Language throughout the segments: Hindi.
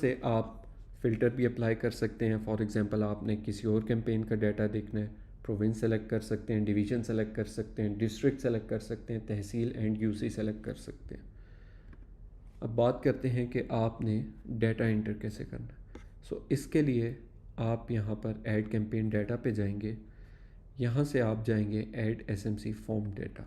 से आप फ़िल्टर भी अप्लाई कर सकते हैं। फॉर एग्ज़ाम्पल आपने किसी और कैंपेन का डाटा देखना है, प्रोविंस सेलेक्ट कर सकते हैं, डिवीज़न सेलेक्ट कर सकते हैं, डिस्ट्रिक्ट सेलेक्ट कर सकते हैं, तहसील एंड यूसी सेलेक्ट कर सकते हैं। अब बात करते हैं कि आपने डाटा इंटर कैसे करना है। इसके लिए आप यहाँ पर ऐड कैंपेन डाटा पे जाएंगे। यहाँ से आप जाएंगे ऐड एसएमसी फॉर्म डाटा।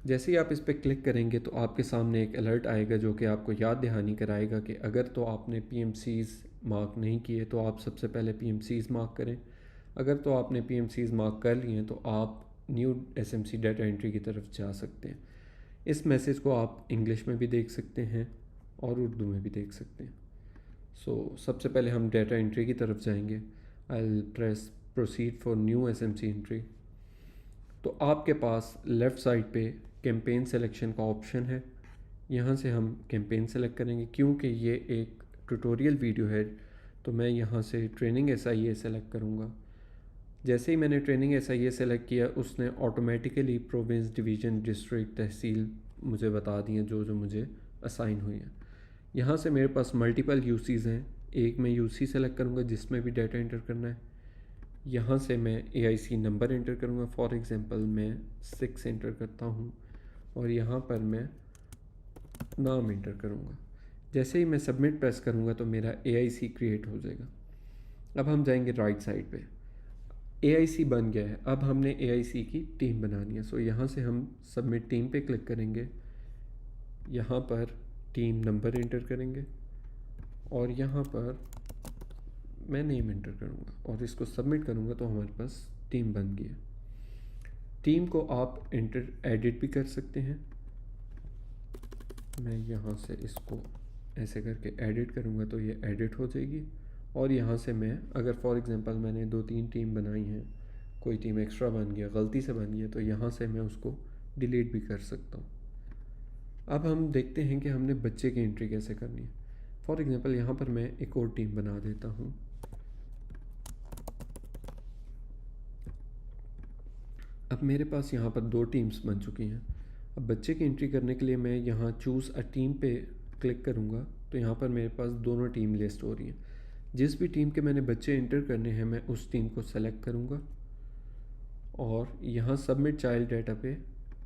जैसे ही आप इस पर क्लिक करेंगे तो आपके सामने एक अलर्ट आएगा जो कि आपको याद दहानी कराएगा कि अगर तो आपने पीएमसीज़ मार्क नहीं किए तो आप सबसे पहले पीएमसीज़ मार्क करें। अगर तो आपने पीएमसीज़ मार्क कर लिए हैं तो आप न्यू एसएमसी डाटा एंट्री की तरफ जा सकते हैं। इस मैसेज को आप इंग्लिश में भी देख सकते हैं और उर्दू में भी देख सकते हैं। सबसे पहले हम डाटा एंट्री की तरफ जाएंगे। I will press proceed for new SMC entry. तो आपके पास लेफ़्ट साइड पे कैंपेन सिलेक्शन का ऑप्शन है। यहाँ से हम कैंपेन सेलेक्ट करेंगे। क्योंकि ये एक ट्यूटोरियल वीडियो है तो मैं यहाँ से ट्रेनिंग SIA सेलेक्ट करूँगा। जैसे ही मैंने ट्रेनिंग SIA सेलेक्ट किया उसने ऑटोमेटिकली प्रोविंस, डिवीज़न, डिस्ट्रिक्ट, तहसील मुझे बता दिए जो जो मुझे असाइन हुई हैं। यहाँ से मेरे पास मल्टीपल यूसीज़ हैं। एक मैं यूसी सेलेक्ट करूँगा जिसमें भी डाटा एंटर करना है। यहाँ से मैं AIC नंबर एंटर करूँगा। फॉर एग्ज़ाम्पल मैं 6 एंटर करता हूँ और यहाँ पर मैं नाम एंटर करूँगा। जैसे ही मैं सबमिट प्रेस करूँगा तो मेरा AIC क्रिएट हो जाएगा। अब हम जाएंगे राइट साइड पे। AIC बन गया है। अब हमने AIC की टीम बनानी है। यहाँ से हम सबमिट टीम पे क्लिक करेंगे। यहाँ पर टीम नंबर एंटर करेंगे और यहाँ पर मैं नेम एंटर करूँगा और इसको सबमिट करूँगा तो हमारे पास टीम बन गई है। टीम को आप एंटर एडिट भी कर सकते हैं। मैं यहाँ से इसको ऐसे करके एडिट करूँगा तो ये एडिट हो जाएगी। और यहाँ से मैं अगर फॉर एग्ज़ाम्पल मैंने 2-3 टीम बनाई हैं, कोई टीम एक्स्ट्रा बन गया, गलती से बन गया, तो यहाँ से मैं उसको डिलीट भी कर सकता हूँ। अब हम देखते हैं कि हमने बच्चे की एंट्री कैसे करनी है। फॉर एग्ज़ाम्पल यहाँ पर मैं एक और टीम बना देता हूँ। अब मेरे पास यहाँ पर 2 टीम्स बन चुकी हैं। अब बच्चे की एंट्री करने के लिए मैं यहाँ चूज़ अ टीम पे क्लिक करूँगा तो यहाँ पर मेरे पास दोनों टीम लिस्ट हो रही हैं। जिस भी टीम के मैंने बच्चे एंटर करने हैं मैं उस टीम को सेलेक्ट करूँगा और यहाँ सबमिट चाइल्ड डाटा पे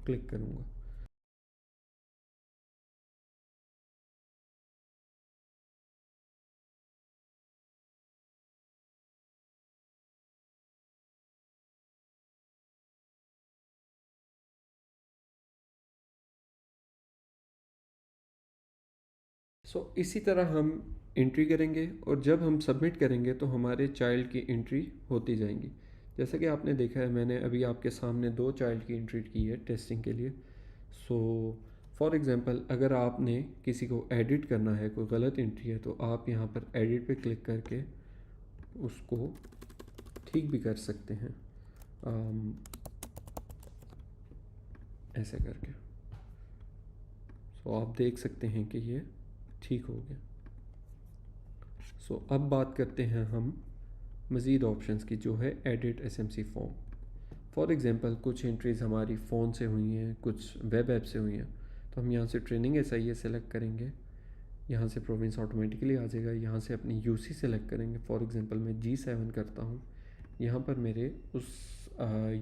क्लिक करूँगा। इसी तरह हम एंट्री करेंगे और जब हम सबमिट करेंगे तो हमारे चाइल्ड की एंट्री होती जाएंगी। जैसा कि आपने देखा है मैंने अभी आपके सामने 2 चाइल्ड की एंट्री की है टेस्टिंग के लिए। फॉर एग्ज़ाम्पल अगर आपने किसी को एडिट करना है, कोई गलत एंट्री है, तो आप यहाँ पर एडिट पे क्लिक करके उसको ठीक भी कर सकते हैं ऐसे करके। आप देख सकते हैं कि ये ठीक हो गया। अब बात करते हैं हम मज़ीद ऑप्शंस की, जो है edit SMC form. For example कुछ एंट्रीज़ हमारी फ़ोन से हुई हैं, कुछ वेब ऐप से हुई हैं, तो हम यहाँ से ट्रेनिंग SIA सेलेक्ट करेंगे। यहाँ से प्रोविंस ऑटोमेटिकली आ जाएगा। यहाँ से अपनी UC सेलेक्ट करेंगे। फॉर एग्ज़ाम्पल मैं G7 करता हूँ। यहाँ पर मेरे उस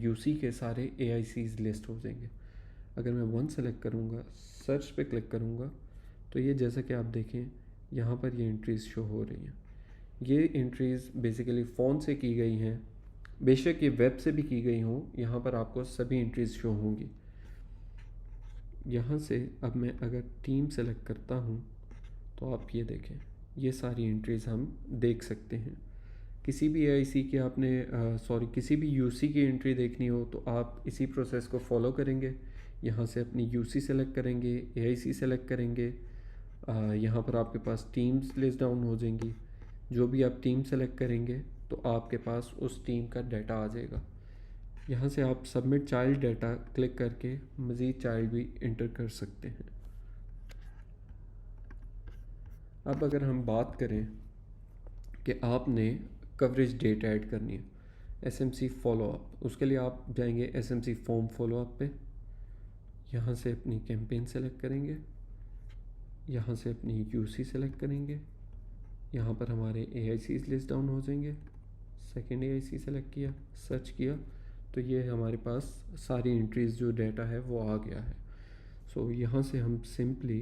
UC के सारे AICs लिस्ट हो जाएंगे। अगर मैं 1 सेलेक्ट करूँगा, सर्च पे क्लिक करूँगा, तो ये जैसा कि आप देखें यहाँ पर ये एंट्रीज़ शो हो रही हैं। ये एंट्रीज़ बेसिकली फ़ोन से की गई हैं, बेशक ये वेब से भी की गई हों, यहाँ पर आपको सभी एंट्रीज़ शो होंगी। यहाँ से अब मैं अगर टीम सेलेक्ट करता हूँ तो आप ये देखें, ये सारी एंट्रीज़ हम देख सकते हैं। किसी भी AIC की आपने किसी भी UC की एंट्री देखनी हो तो आप इसी प्रोसेस को फॉलो करेंगे। यहाँ से अपनी UC सेलेक्ट करेंगे, AIC सेलेक्ट करेंगे। यहाँ पर आपके पास टीम्स लिस्ट डाउन हो जाएंगी। जो भी आप टीम सेलेक्ट करेंगे तो आपके पास उस टीम का डाटा आ जाएगा। यहाँ से आप सबमिट चाइल्ड डाटा क्लिक करके मज़ीद चाइल्ड भी इंटर कर सकते हैं। अब अगर हम बात करें कि आपने कवरेज डेट ऐड करनी है, SMC फॉलोअप, उसके लिए आप जाएंगे SMC फॉर्म फॉलोअप पे। यहाँ से अपनी कैंपेन सेलेक्ट करेंगे यहाँ से अपनी यूसी सेलेक्ट करेंगे, यहाँ पर हमारे AICs लिस्ट डाउन हो जाएंगे। सेकेंड AIC सेलेक्ट किया, सर्च किया, तो ये हमारे पास सारी एंट्रीज़ जो डाटा है वो आ गया है। सो यहाँ से हम सिंपली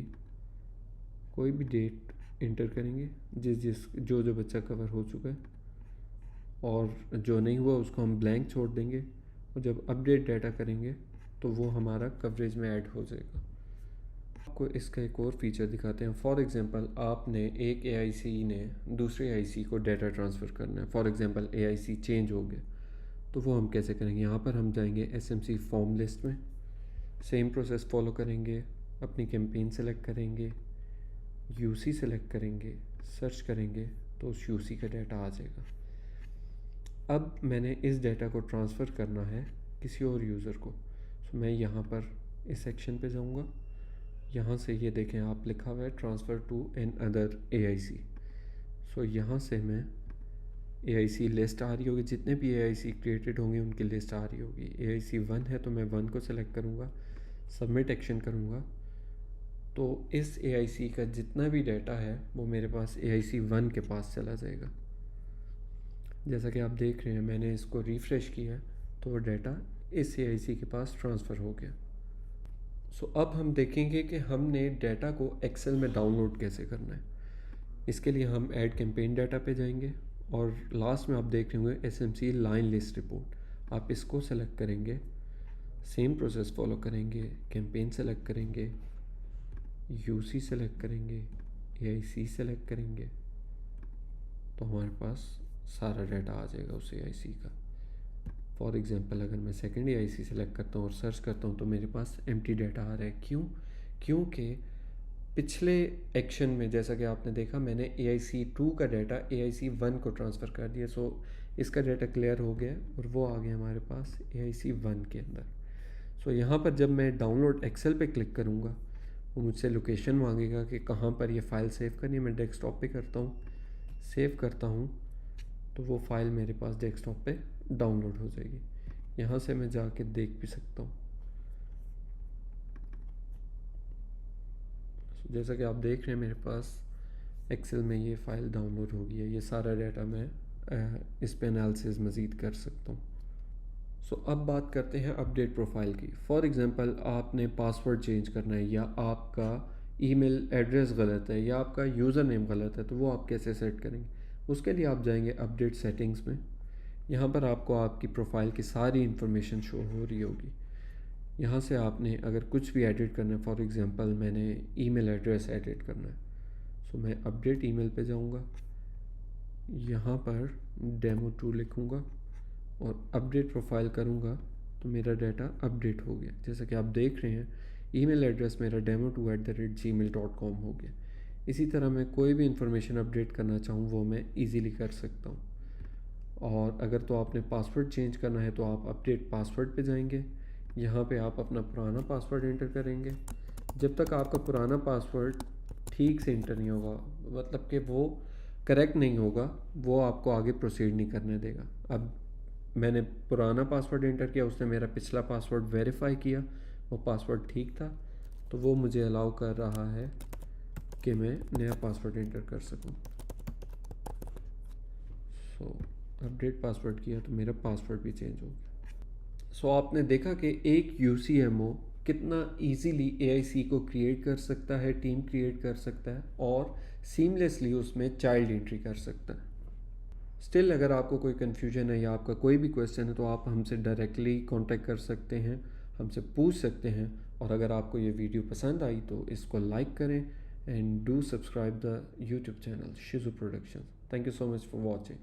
कोई भी डेट इंटर करेंगे जो बच्चा कवर हो चुका है, और जो नहीं हुआ उसको हम ब्लैंक छोड़ देंगे, और जब अपडेट डाटा करेंगे तो वो हमारा कवरेज में ऐड हो जाएगा। आपको इसका एक और फीचर दिखाते हैं। फॉर एग्जांपल आपने एक AIC ने दूसरे AIC को डाटा ट्रांसफ़र करना है, फॉर एग्जांपल AIC चेंज हो गया, तो वो हम कैसे करेंगे? यहाँ पर हम जाएंगे SMC फॉर्म लिस्ट में, सेम प्रोसेस फॉलो करेंगे, अपनी कैंपेन सेलेक्ट करेंगे, यूसी सेलेक्ट करेंगे, सर्च करेंगे, तो उस यूसी का डाटा आ जाएगा। अब मैंने इस डाटा को ट्रांसफ़र करना है किसी और यूज़र को, तो मैं यहाँ पर इस सेक्शन पे जाऊँगा। यहाँ से ये देखें, आप लिखा हुआ है transfer to another AIC। So यहाँ से मैं AIC लिस्ट आ रही होगी, जितने भी AIC क्रिएटेड होंगे उनकी लिस्ट आ रही होगी। AIC 1 है तो मैं 1 को सेलेक्ट करूँगा, सबमिट एक्शन करूँगा, तो इस AIC का जितना भी डाटा है वो मेरे पास AIC 1 के पास चला जाएगा। जैसा कि आप देख रहे हैं, मैंने इसको रिफ़्रेश किया तो वो डाटा इस AIC के पास ट्रांसफ़र हो गया। सो अब हम देखेंगे कि हमने डाटा को एक्सेल में डाउनलोड कैसे करना है। इसके लिए हम ऐड कैंपेन डाटा पे जाएंगे, और लास्ट में आप देख रहे होंगे SMC लाइन लिस्ट रिपोर्ट, आप इसको सेलेक्ट करेंगे, सेम प्रोसेस फॉलो करेंगे, कैंपेन सेलेक्ट करेंगे, यूसी सेलेक्ट करेंगे, AIC सेलेक्ट करेंगे, तो हमारे पास सारा डाटा आ जाएगा उस AIC का। फॉर एग्जांपल अगर मैं सेकेंड AIC सेलेक्ट करता हूँ और सर्च करता हूँ तो मेरे पास एम्प्टी डाटा आ रहा है। क्योंकि पिछले एक्शन में जैसा कि आपने देखा, मैंने AIC 2 का डाटा AIC 1 को ट्रांसफ़र कर दिया। सो इसका डाटा क्लियर हो गया और वो आ गया हमारे पास AIC 1 के अंदर। सो यहाँ पर जब मैं डाउनलोड एक्सेल पे क्लिक करूँगा, वो मुझसे लोकेशन मांगेगा कि कहाँ पर ये फ़ाइल सेव करनी है। मैं डेस्कटॉप पे करता हूँ, सेव करता हूँ, तो वो फ़ाइल मेरे पास डेस्कटॉप पे डाउनलोड हो जाएगी। यहाँ से मैं जाके देख भी सकता हूँ। जैसा कि आप देख रहे हैं, मेरे पास एक्सेल में ये फ़ाइल डाउनलोड हो गई है। ये सारा डाटा मैं इस पे एनालिसिस मज़ीद कर सकता हूँ। सो अब बात करते हैं अपडेट प्रोफाइल की। फॉर एग्ज़ाम्पल आपने पासवर्ड चेंज करना है, या आपका ईमेल एड्रेस गलत है, या आपका यूज़र नेम गलत है, तो वो आप कैसे सेट करेंगे? उसके लिए आप जाएंगे अपडेट सेटिंग्स में। यहाँ पर आपको आपकी प्रोफाइल की सारी इन्फॉर्मेशन शो हो रही होगी। यहाँ से आपने अगर कुछ भी एडिट करना है, फॉर एग्ज़ाम्पल मैंने ईमेल एड्रेस एडिट करना है, सो मैं अपडेट ईमेल पे जाऊँगा, यहाँ पर demo2 लिखूँगा और अपडेट प्रोफाइल करूँगा, तो मेरा डाटा अपडेट हो गया। जैसा कि आप देख रहे हैं, ईमेल एड्रेस मेरा demo2@gmail.com हो गया। इसी तरह मैं कोई भी इंफॉर्मेशन अपडेट करना चाहूँ वो मैं इजीली कर सकता हूँ। और अगर तो आपने पासवर्ड चेंज करना है तो आप अपडेट पासवर्ड पे जाएंगे, यहाँ पे आप अपना पुराना पासवर्ड एंटर करेंगे। जब तक आपका पुराना पासवर्ड ठीक से एंटर नहीं होगा, मतलब कि वो करेक्ट नहीं होगा, वो आपको आगे प्रोसीड नहीं करने देगा। अब मैंने पुराना पासवर्ड एंटर किया, उसने मेरा पिछला पासवर्ड वेरीफाई किया, वो पासवर्ड ठीक था, तो वो मुझे अलाउ कर रहा है कि मैं नया पासवर्ड एंटर कर सकूं। सो अपडेट पासवर्ड किया तो मेरा पासवर्ड भी चेंज हो गया। सो आपने देखा कि एक UCMO कितना इजीली AIC को क्रिएट कर सकता है, टीम क्रिएट कर सकता है, और सीमलेसली उसमें चाइल्ड एंट्री कर सकता है। स्टिल अगर आपको कोई कन्फ्यूजन है या आपका कोई भी क्वेश्चन है तो आप हमसे डायरेक्टली कांटेक्ट कर सकते हैं, हमसे पूछ सकते हैं। और अगर आपको ये वीडियो पसंद आई तो इसको लाइक करें, and do subscribe the YouTube channel Shiju productions. Thank you so much for watching.